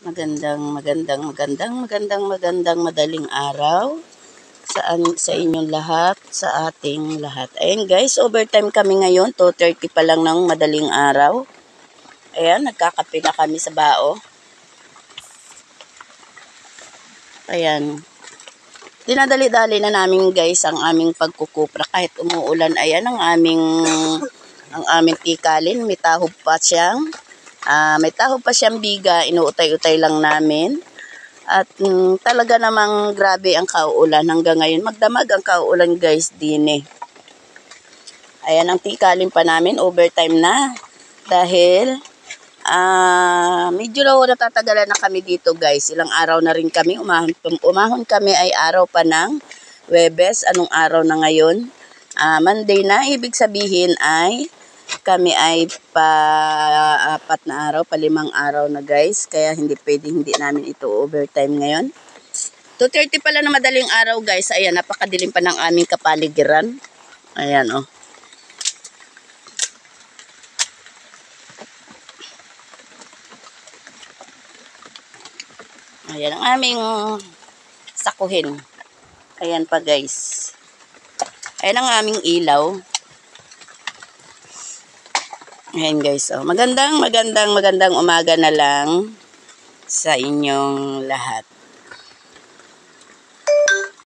Magandang madaling araw sa inyong lahat, sa ating lahat. Ayan guys, overtime kami ngayon, 2:30 pa lang ng madaling araw. Ayan, nagkakape na kami sa bao. Ayan. Dinadali-dali na namin guys ang aming pagkukupra kahit umuulan. Ayan ang aming tikalin, may tahob pa siyang biga, inuutay-utay lang namin. At talaga namang grabe ang kauulan hanggang ngayon. Magdamag ang kauulan guys din eh. Ayan ang tikalin pa namin, overtime na. Dahil medyo natatagalan na kami dito guys. Ilang araw na rin kami, umahon kami ay araw pa ng Huwebes. Anong araw na ngayon? Monday na, ibig sabihin ay kami ay pa-4 na araw, pa-5 araw na guys. Kaya hindi namin ito overtime ngayon. 2:30 pala na madaling araw guys. Ayan, napakadilim pa ng aming kapaligiran. Ayan oh. Ayan ang aming sakuhin. Ayan pa guys. Ayan ang aming ilaw. Ayan guys, oh. Magandang umaga na lang sa inyong lahat.